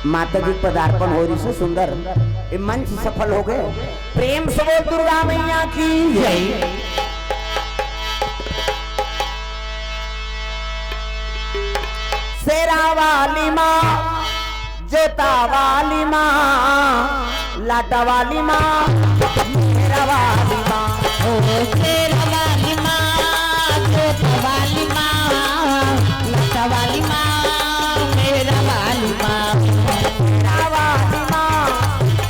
माता जी पदार्पण हो रही से सुंदर ये मंच सफल हो गए। प्रेम से बोल दुर्गा मैया की जय। शेरा वाली माँ, जोता वाली माँ, लाटा वाली माँ, मेरा वाली माँ, शेरा वाली माँ, जोता वाली माँ, लाटा वाली माँ, मेरा वाली माँ, शेरा वाली माँ,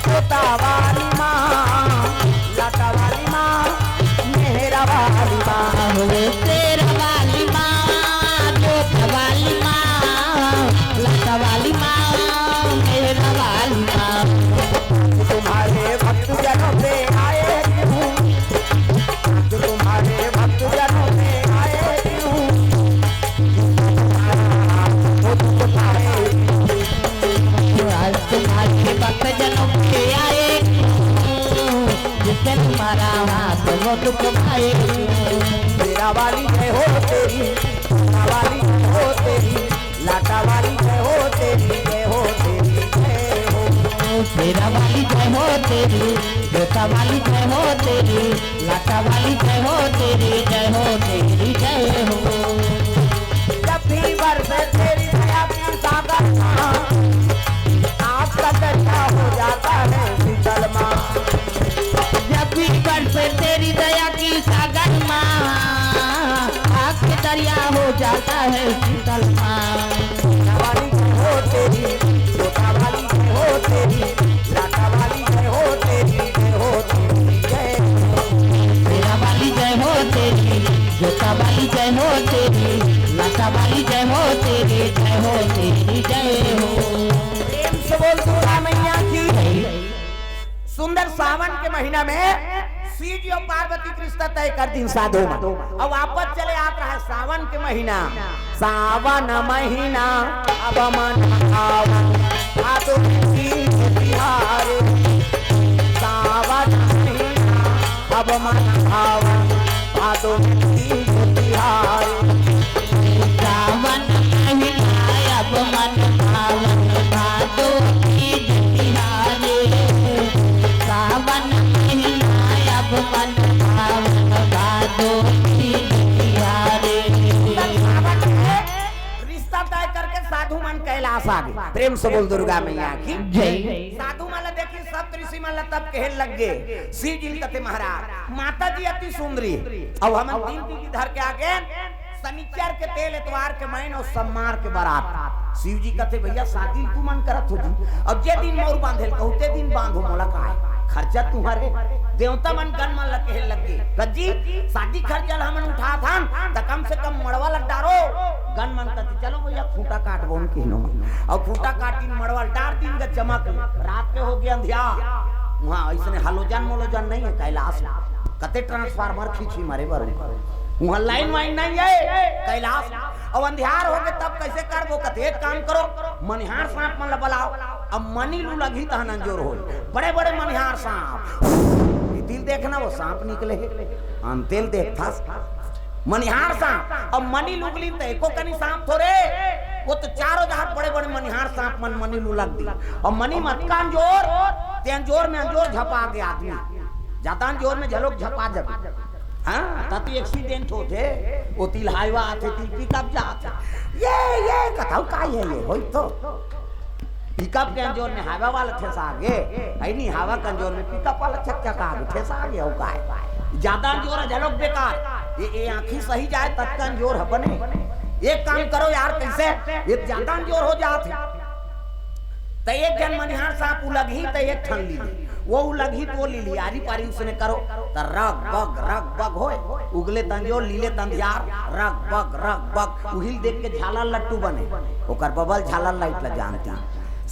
जोता वाली माँ, लाटा वाली माँ, मेरा वाली माँ, शेरा वाली माँ, जोता वाली माँ, लाटा वाली माँ, मेरा वाली माँ। तुम्हारे भक्त जनों पे आए हूँ, तुम्हारे भक्त जनों पे आए हूँ, आज तुम्हारे भक्त जनों पे आए जिससे तुम्हारा हाथ वो दुख पाए। मेरा वाली जय हो तेरी, मेरा वाली जय हो तेरी, लाटा वाली जय हो तेरी, जय हो तेरी, जय हो। शेरा वाली जय हो तेरी, जोता वाली जय हो तेरी, लाटा वाली जय हो तेरी, जय हो तेरी, जय हो। जब भी बरसे तेरी दया की सागर माँ, आपका दर्जा हो जाता है शीतल माँ। जब भी बरसे तेरी दया की सागर माँ, आग के दरिया हो जाता है शीतल माँ। शेरा वाली जय हो तेरी, जोता वाली जय हो तेरी, लाटा वाली जय हो तेरी, जय हो तेरी, जय हो। शेरा वाली जय हो तेरी, जोता वाली जय हो तेरी, लाटा वाली जय हो तेरी, जय हो तेरी, जय हो। प्रेम से बोल दुर्गा मैया की। सुंदर सावन के महीना में शिव जी और पार्वती की रिश्ता तय कर दी साधु में। अब वापस चले आता है सावन के महीना, सावन महीना अब मन भावन साधु की बिहार। सावन महीना अब मन भावन साधु की बिहार। सावन महीना अब मन भावन भादो की बिहारे। सावन महीना अब मन भावन भादो की बिहारे। सावन में रिश्ता तय करके साधु मन कैलाश आ गए। प्रेम से बोल दुर्गा मैया की जय। साधु माला देखी सब ऋषि माला तब कहने लग गए शिव जी कहते महाराज माता जी अति सुंदरी। अब हम दिन की धर के आगे शनिचर के तेल एतवार के महीने और सम्मार के बारात। शिव जी कहते भैया शादी तू मन करत हो जी, अब जे दिन मोर बांधे कहते दिन बांधो मोला का खर्चा तुम्हारे देवता मन गन मन लग कहने लग गए गज्जी शादी खर्चा हमन उठा था त कम से कम मड़वा लग डारो। गन मन कहते चलो भैया खूंटा काट बोन किनो और खूंटा काटी मड़वा डार दिन का चमक रात के हो गया अंधियार। वहां इसने हलोजन मोलोजन नहीं है कैलाश कते ट्रांसफार्मर खींची मारे बारे वहां लाइन वाइन नहीं है कैलाश। अब अंधियार हो गए तब कैसे कर वो कते एक काम करो मनिहार सांप मन बुलाओ। अब मनी लू लगी तहन अंजोर हो बड़े बड़े मनिहार सांप। दिल देखना वो सांप निकले तेल देख था मनिहार सांप। अब मनी लुगली तो एको कनी सांप थोड़े वो तो चारों जहां बड़े बड़े मनिहार सांप मन मनी लू लग दी। और मनी मत का अंजोर ते अंजोर में अंजोर झपा गया आदमी जाता अंजोर में झलोक झपा जब हाँ तब एक्सीडेंट होते वो तिल हाईवा आते तिल पिकअप जाते ये कथाऊ का है ये होई तो पिकअप के अंजोर में हाईवा वाला ठेसा आगे आई नहीं हाईवा के अंजोर में पिकअप वाला चक्का का आगे ठेसा आगे हो का है ज्यादा अंजोर है झलोक बेकार ये आंखी सही जाए तब का अंजोर है बने। एक काम करो यार कैसे ये ज्यादा अंजोर हो जाते तो एक जन मनिहार सांप उलग ही तो एक ठन ली वो उलगी तो ली लियारी पारी उसने करो त रग बग होए उगले तंजोर लीले तंजियार रग बग उहिल देख के झालर लट्टू बने ओकर बबल झालर लाइट ल जानती।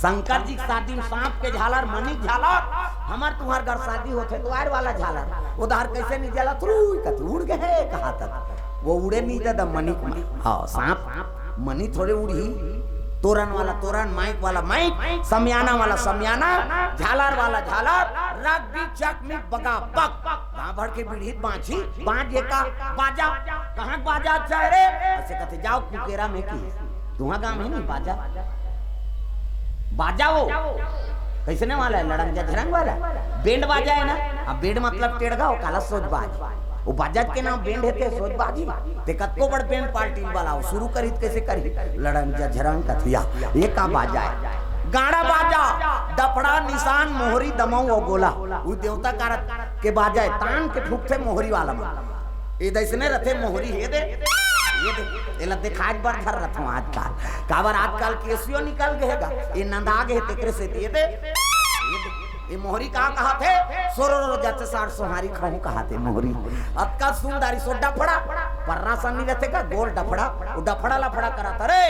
शंकर जी शादी में सांप के झालर मणिक झालर हमार तुम्हार घर शादी होते तो आर वाला झालर उधार कैसे नहीं जला उड़ गए कहा तक वो उड़े नहीं दादा मणिक में। हाँ सांप मणि थोड़े उड़ी तोरण वाला तोरण माइक वाला माइक समियाना वाला समियाना झालर वाला झालर रग भी चक में बगा पक वहां भर के बीड़ी बांझी बांझे का बाजा कहाँ बाजा अच्छा रे ऐसे कहते जाओ कुकेरा में की तुम्हारा गांव है नहीं बाजा बाजा वो कैसे ने वाला है, लड़ंग झरंग वाला बैंड बाजा है ना। अब बैंड मतलब टेढ़गा हो काला सोच बाज, वो बाजा के नाम बैंड है ते सोच बाजी ते कत्को बड़ बैंड पार्टी वाला हो शुरू करी कैसे करी लड़ंग झरंग कथिया ये का बाजा है। गाड़ा बाजा डफड़ा निशान मोहरी दमाऊ और गोला वो देवता कारक के बाजा है। तान के ठुकते मोहरी वाला ये दैसने रथे मोहरी ये दे एला दिखाज बर धर रथो आजकल काबर आजकल केसियो निकल गएगा ये नंदा गए तेकरे से ये दे ये मोहरी कहा थे सोरो जाते सार सोहारी खाऊं कहा थे मोहरी अतका सुंदरी सो डफड़ा पर्रा सन्नी रहते का गोल डफड़ा वो डफड़ा लफड़ा करा था रे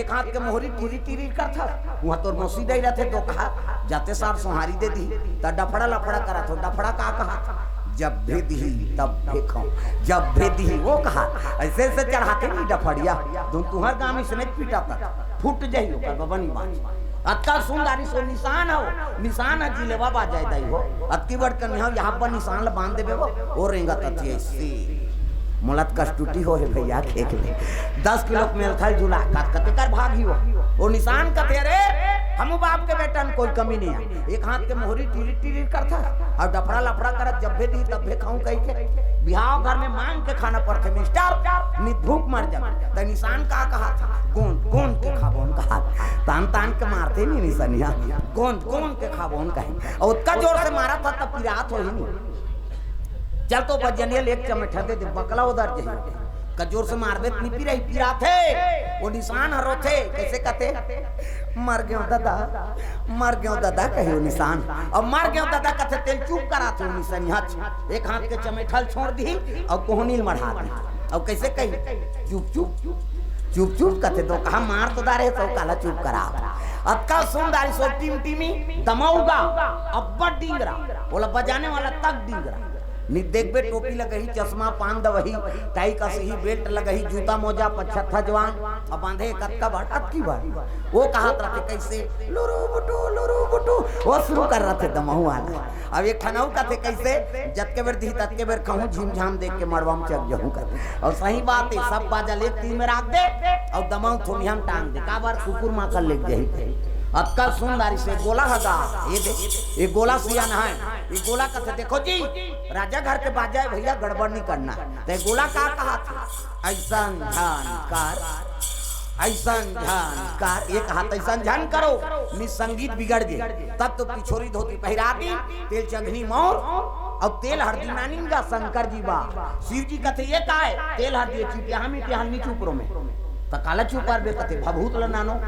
एक हाथ के मोहरी टीरी टीरी कर था वहां तो मौसी दे रहते तो कहा जाते सार सोहारी दे दी तो डफड़ा लफड़ा करा था डफड़ा कहा था जब भी दी तब भी खाऊं जब भी दी वो कहा ऐसे ऐसे चढ़ाते नहीं डफड़िया तुम तुम्हार गांव में समेत पीटा था फूट जाई हो कर बनी बात अतका सुंदरी सो निशान हो निशान है जिलेवा बाजाय दई हो अतकी बड़ कन्या यहाँ पर निशान बांध देबे वो और रेंगा तथी ऐसी मुलत कष्टुटी हो है भैया खेक ले 10 किलो मेल था झूला कते कर भागी हो वो निशान कते रे हम बाप के बेटन कोई कमी नहीं है एक हाथ के मोहरी टीरी टीरी करता और डफड़ा लफड़ा करत जब भी दी तब भी खाऊं कह के बिहाव घर में मांग के खाना पड़ते मिस्टर नि भूख मर जा त निशान का कहा था कौन के खाबोन कहा तान तान के मारते नहीं निशानिया कौन के खाबोन कहे और उतना जोर से मारा था तब पिरात हो ही नहीं चल तो बजनियल एक चमठा दे बकला उधर जे कजोर से मार दे नहीं पिराई पिरा थे वो निशान हरो थे कैसे कहते मर गयो दादा कहे वो निशान और मर गयो दादा कहते तेल चुप करा थे निशान हाथ एक हाथ के चमेठल छोड़ दी और कोहनील मढ़ा दी और कैसे कही चुप कहते तो कहा मार तो दारे तो काला चुप करा अतका सुंदरी सो टीमी दमाऊगा अब्बा डिंगरा बोला बजाने वाला तक डिंगरा नि देखबे टोपी लगही चश्मा पान दवही टाई का सही बेल्ट लगही जूता मोजा पछत्था जवान अब बांधे कत्का बाटत की बात वो कहा रखे कैसे लोरो बुटू वो शुरू कर रहे थे दमहू वाला अब एक खनाऊ का थे कैसे जत के बेर दी तत के बेर कहूं झिमझाम देख के मड़वा में चक जहूं कर और सही बात है सब बाजा ले तीन में रख दे और दमाऊ थोड़ी हम टांग दे का बार कुकुर मां कर ले जाई अतका सुंदरी से गोला हगा ये गोला सियान है ये गोला कहते देखो जी राजा घर के बाजा है भैया गड़बड़ नहीं करना तो गोला का कहा था ऐसा ध्यान एक हाथ ऐसा ध्यान करो निसंगीत बिगड़ गए तब तो पिछोरी धोती पहरा दी तेल चंगनी मोर और तेल हरदी नानी का शंकर जी बा शिव जी कहते ये का है तेल हरदी चिटिया हम नी चुपरो में तो काला चुपार बे कहते भभूत ल नानो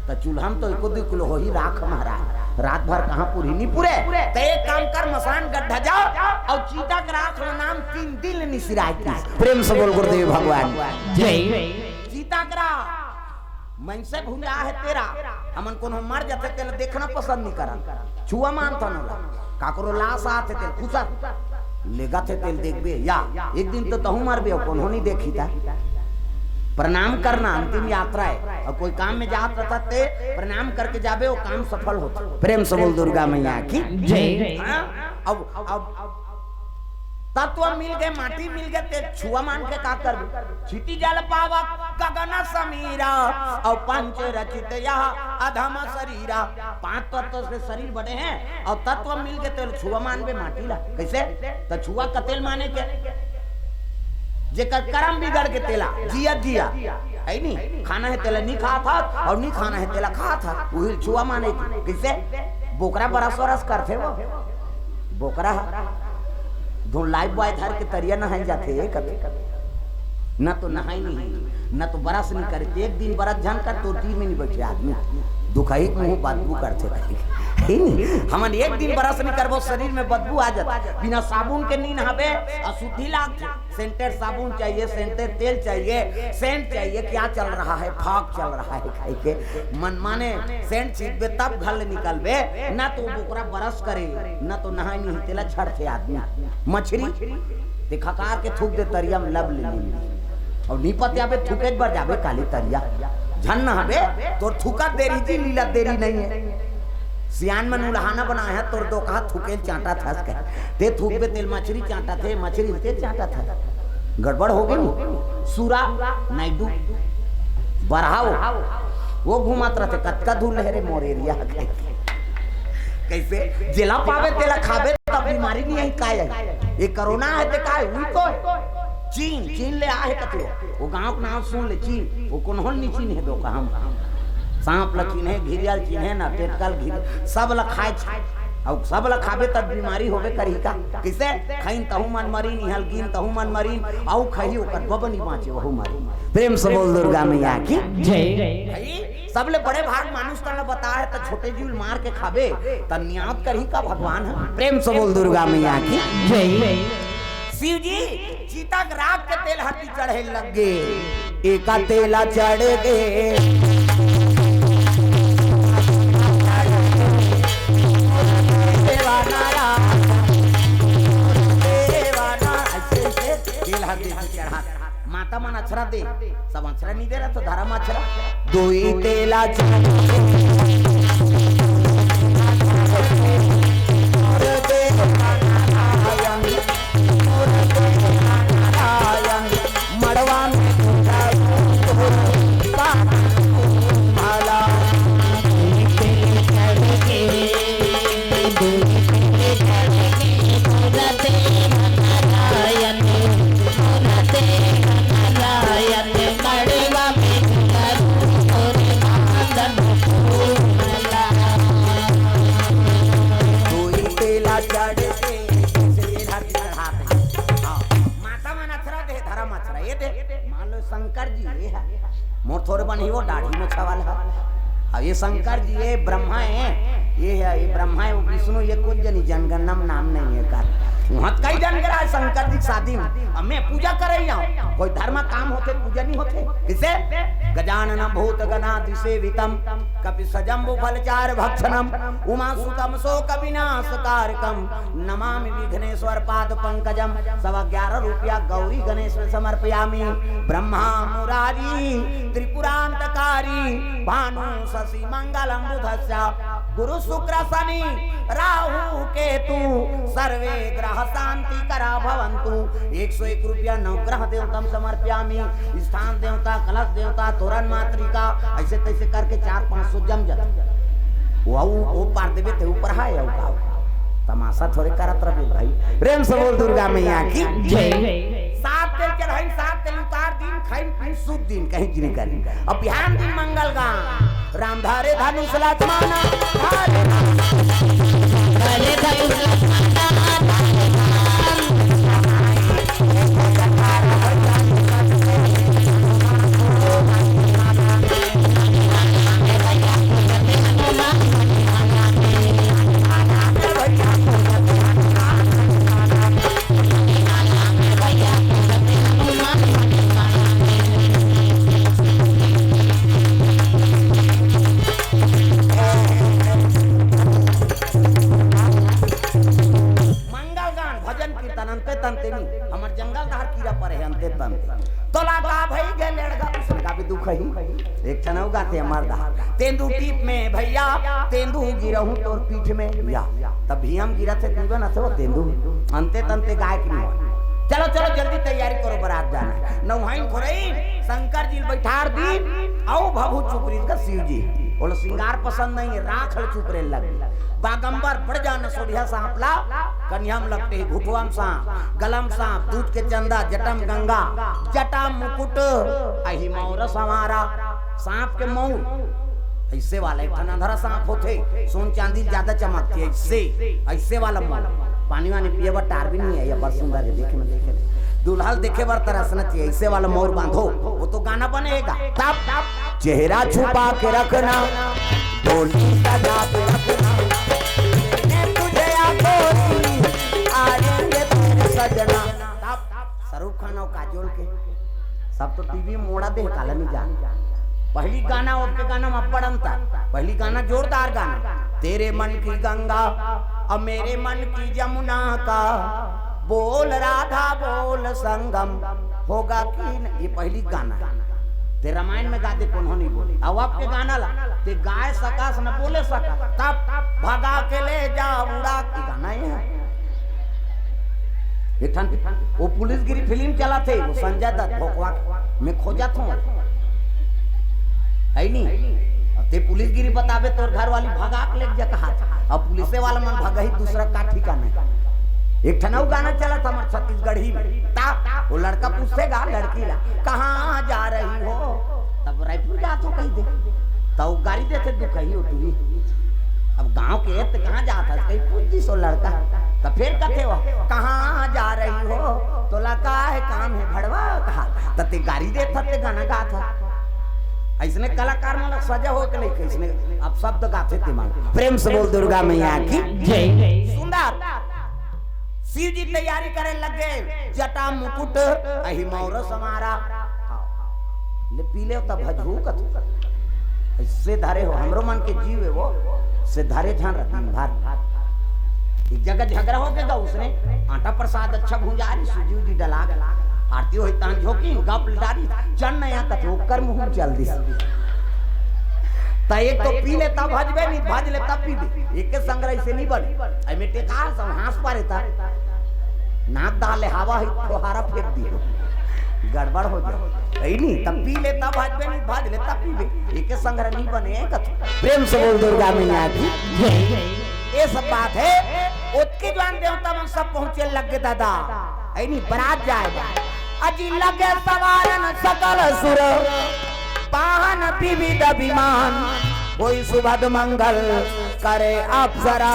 तो चूल्हा तो 1-2 किलो हो ही राख महाराज रात भर कहाँ पूरी नहीं पूरे तो एक काम कर मसान गड्ढा जाओ और चीता का राख नाम 3 दिन निसिराय प्रेम से बोल गुरुदेव भगवान जय चीता करा मन से भूला है तेरा हमन कोनो मर जाते तेल देखना पसंद नहीं करा छुआ मानता न काकरो लाश आते तेल खुसा लेगा थे तेल देखबे या एक दिन तो तहु मरबे कोनो नहीं देखी था प्रणाम करना अंतिम यात्रा है और कोई काम में जात रहते प्रणाम करके जाबे वो काम सफल होता प्रेम से बोल दुर्गा मैया की जय अब तत्व मिल गए माटी मिल गए ते छुआ मान के का कर छिटी जल पावा गगन समीरा और पंच रचित यह अधम शरीरा 5 तत्व से शरीर बने हैं और तत्व मिल गए ते छुआ मान बे माटी ला कैसे तो छुआ कतेल माने के जेकर कर्म बिगड़ के तेला जिया है नहीं खाना है तेला नहीं खा था और नहीं खाना है तेला खा था वही छुआ माने किसे बोकरा बरस करते वो बोकरा दो लाइफ बॉय धर के तरिया नहाई जाते कभी न तो नहाई नहीं न तो बरस नहीं करते एक दिन बरस झन कर तो टी में नहीं बैठे आदमी दुखाई मुंह बदबू करते रहे हमन एक दिन बरस नहीं करबो शरीर में बदबू आ जाता बिना साबुन के नहीं नहाबे अशुद्धि लागते सेंटेड साबुन चाहिए सेंटेड तेल चाहिए सेंट चाहिए क्या चल रहा है फाक चल रहा है खाई के मन माने सेंट छीटबे तब घर निकलबे ना तो बोकरा बरस करे ना तो नहाई नहीं तेला छड़ते आदमी मछली देखा कार के थूक दे तरिया में लब ले और नीपत आबे थूके बर जाबे काली तरिया झन नहाबे तो थूका देरी थी लीला देरी नहीं है सियान में उलहाना बनाया है तोर दो कहा थूके चांटा था ते थूक पे तेल मछली चांटा थे मछली ते चांटा था गड़बड़ हो गई सूरा नाइडू बरहाओ वो घुमात रहते कतका दूर लहरे मोरेरिया कैसे जिला पावे तेला खाबे तब बीमारी नहीं है काय ये कोरोना है ते काय हुई तो चीन ले आहे कतो वो गांव का नाम सुन ले चीन वो कौन नहीं चीन है दो का हम सांप ल चीन है घिरियाल चीन है ना टेटकल घिर सब ल खाए और सब ल खाबे तब बीमारी होबे करी का किसे खैन तहु मन मरीन हल गिन तहु मन मरीन औ खही ओकर बबनी बाँचे वहु मरी प्रेम से बोल दुर्गा मैया की जय सबले बड़े भाग मानुष का बता है तो छोटे जीव मार के खाबे तब नियात करही का भगवान है प्रेम से बोल दुर्गा मैया की जय शिव जी चीता राग के तेल हट्टी चढ़े लग गए एका तेला चढ़ गए माता मन अक्षरा दे सब अक्षरा नहीं दे रहा तो धर्म अक्षरा दो ही तेला शंकर जी ये है मोर थोड़े बनी वो दाढ़ी में छवाल है अब ये शंकर जी ये ब्रह्मा है ये है ये ब्रह्मा है वो विष्णु ये कुछ जनी जनगणम नाम नहीं है कर वहाँ कई जन करा शंकर जी शादी में अब मैं पूजा कर रही हूँ कोई धर्म काम होते पूजा नहीं होते किसे गजानन भूत गणाधि सेवितम कपि सजम्बु फलचार भक्षणम उमा सुतम शोक विनाश कारकम नमामि विघ्नेश्वर पाद पंकजम 11.5 रुपया गौरी गणेश में समर्पयामि ब्रह्मा मुरारी त्रिपुरांतकारी भानु शशि मंगलम बुधस्य गुरु शुक्र शनि राहु केतु सर्वे ग्रह शांति करा भवन्तु 101 रुपया नवग्रह देवतम समर्पयामि स्थान देवता कलश देवता तोरण मातृका ऐसे तैसे करके 400-500 जम जाता वो पार देवे ते ऊपर है या का तमाशा थोड़े करत रहे भाई प्रेम से बोल दुर्गा मैया की जय 7 तेल चढ़ाई 7 तेल उतार दिन खाइन पीन शुद्ध दिन कहीं जिने करी अब बिहान दिन मंगल गा रामधारे धनुष लक्ष्मण धारे धनुष हमर जंगल धार कीड़ा पड़े अंते तंते तो लागा भई गे लड़गा उसने का भी दुख ही एक चनौ गाते मर्दा तेंदू टीप में भैया तेंदू गिरहूं तोर पीठ में या तब भी हम गिरा थे तू ना तो तेंदू अंते तंते गाय की चलो चलो जल्दी तैयारी करो बारात जाना है नौहाइन खोरई शंकर जी बैठार दी आओ भभू चुपरी का शिव जी बोलो सिंगार पसंद नहीं है राख चुप रे लग बागंबर बढ़ जाना सोढ़िया सांप ला कन्याम लगते घुटवाम सांप गलम सांप दूध के चंदा जटम गंगा जटा मुकुट अहि मौरस हमारा सांप के मौर ऐसे वाला एक अंधरा सांप होते सोन चांदी ज्यादा चमकती है ऐसे वाला मौर पानी वानी पिए बर टार भी नहीं है ये बड़ सुंदर है देखे में देखे दुल्हन देखे बर तरसना चाहिए ऐसे वाला मोर बांधो वो तो गाना बनेगा तब चेहरा छुपा के रखना बोली सजा पे रखना मैं तुझे आएंगे तेरे सजना तब शाहरुख खान और काजोल के सब तो टीवी में मोड़ा दे काला नहीं जान पहली गाना और के गाना में बड़ा अंतर पहली गाना जोरदार गाना तेरे मन की गंगा अब मेरे मन की जमुना का बोल राधा बोल संगम होगा कि ये पहली गाना ते रामायण में गाते कौन नहीं बोले अब आपके गाना ला ते गाय सका न बोले सका तब भगा के ले जा उड़ा के गाना ये है एक वो पुलिसगिरी फिल्म चला थे वो संजय दत्त भोकवा में खोजा था है नहीं ते पुलिस गिरी बताबे तोर घर वाली भगा के लेके जा कहा अब पुलिसे वाला मन भगा ही दूसरा का ठिकाना। एक ठनऊ गाना चला था हमारे छत्तीसगढ़ी में ता वो लड़का पूछेगा लड़की ला कहाँ जा रही हो, तब रायपुर जा तो कही दे तब गाड़ी देते तू कही हो तू अब गांव के तो कहाँ जाता कहीं पूछती सो लड़का तो फिर कथे हो कहाँ जा रही हो तो लड़का है काम है भड़वा कहा तते गाड़ी देता ते गाना गा था ऐसने कलाकार मतलब सजा हो के नहीं इसने अब शब्द गाते थे मां प्रेम से बोल दुर्गा मैया की जय। सुंदर शिव जी तैयारी करे लगे जटा मुकुट अहि मौर समारा ले पीले तब भजूक इससे धारे हो हमरो मन के जीव है वो से धारे ध्यान रखी भार एक जगह झगड़ा हो गया उसने आटा प्रसाद अच्छा भूंजा रही सुजी जी डला आरती होई तान झोकी गप लडारी चन नया कथे ओकर मुंह चल दी ता एक तो पी ले तब भजबे नहीं भज ले तब पी दे एक के संग्रह से नहीं बने आई में टेकार सब हांस पारे था नाक डाले हवा ही फुहारा फेंक दियो गड़बड़ हो जाए ऐ नहीं तब पी ले तब भजबे नहीं भज ले तब पी दे एक के संग्रह नहीं बने कथे प्रेम से बोल दुर्गा मैया की ये सब बात है उसके जवान देवता मन सब पहुंचे लगे दादा ऐ नहीं बारात जाएगा अजी लगे सवारन सकल सुर पाहन विविध विमान कोई सुभद मंगल करे अप्सरा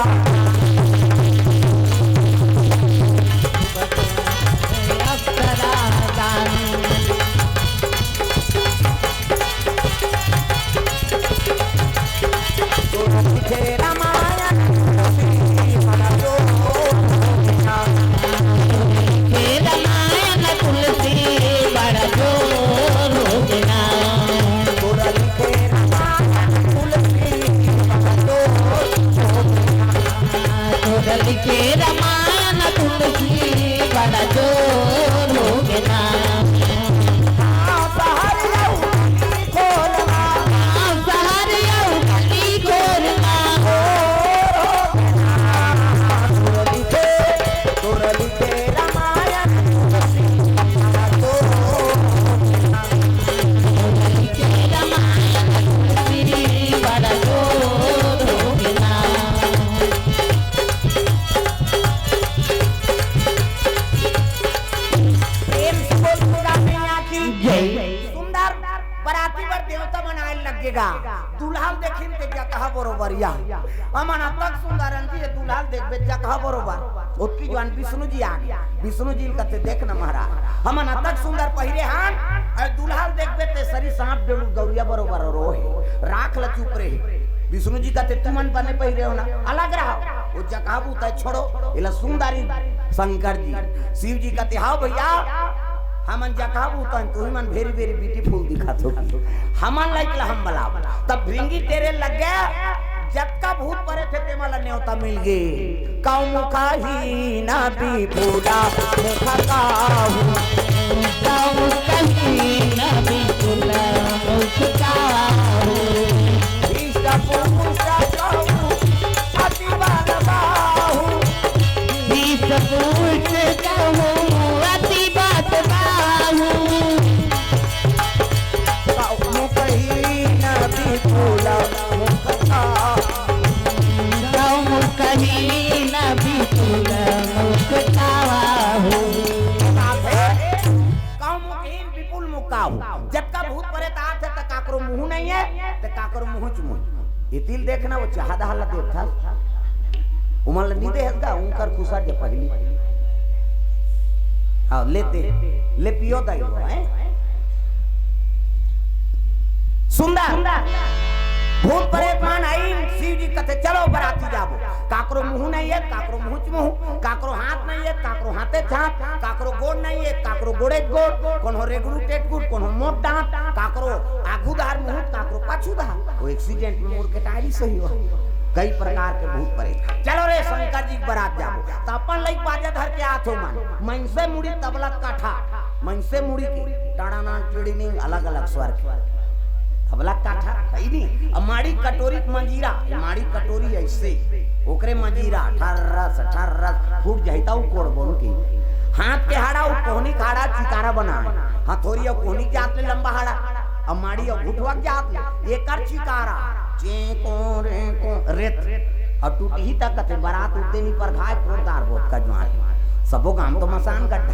दुल्हाल देखिन ते जगह बरोबरिया अमन तक सुंदरन जी दुल्हाल देखबे जगह बरोबर ओकी जवान विष्णु जी आ विष्णु जी कते देख न महाराज हमन तक सुंदर पहिरे हान और दुल्हाल देखबे ते सरी सांप डेलू गौरिया बरोबर रोहे राख ल चुप रहे विष्णु जी कते तुमन बने पहिरे हो ना अलग रहो वो जगह बुता छोड़ो इला सुंदरी शंकर जी शिव जी कते हां भैया हमन जगह बुतन तू मन वेरी वेरी ब्यूटीफुल दिखत हो हमन लाइक ला हम बला तब भृंगी तेरे लग गया जब का भूत परे थे ते मला न्योता मिल गए काऊ मुखा ही ना भी पूरा मुखा काऊ काऊ कहीं ना भी पूरा मुखा इष्टा पुरुषा काऊ अति बाल बाहु इष्टा पुरुष काऊ अति बात बाहु काऊ कहीं ना भी पूरा मुखा काऊ कहीं ना भी पूरा मुखा जब का भूत परे तात है त काकरो मुंह नहीं है त काकरो मुंह चुमुई इतिल देखना वो चाहदा हल्ला देवता उमल नी दे हदा उनकर खुसा जे पहली हां ले दे ले पियो दाई है सुंदर भूत परेशान आई शिव जी कहते चलो बराती जाबो काकरो मुंह नहीं है काकरो मुंह चुमुह काकरो हाथ नहीं है काकरो हाथे छाप काकरो गोड़ नहीं है काकरो गोड़े गोड़ कोन हो रेगुरु टेटकुट कोन हो मोट दांत काकरो आगू दार मुंह काकरो पाछू दार वो एक्सीडेंट में मुड़ के टायरी सही हो कई प्रकार के भूत परे चलो रे शंकर जी बरात जाबो त अपन लई बाजा धर के आथो मन से मुड़ी तबला काठा मन से मुड़ी के टाणाना ट्रेडिंग अलग अलग स्वर के तबला काठा कहीं नहीं अब माड़ी कटोरी मंजीरा माड़ी कटोरी ऐसे ओकरे मंजीरा 18 फूट जाता कोड़ बोल के हाथ के हाड़ा उ कोहनी खाड़ा चिकारा बना हथौड़ी और कोहनी जात ले लंबा हाड़ा अब माड़ी और घुटवा जात ले एकर चिकारा चेको रे को रेत और टूटी ही तक बारात उद्देनी पर घाय पोरदार बोत का ज्वार सबो गाम तो मसान गड्ढा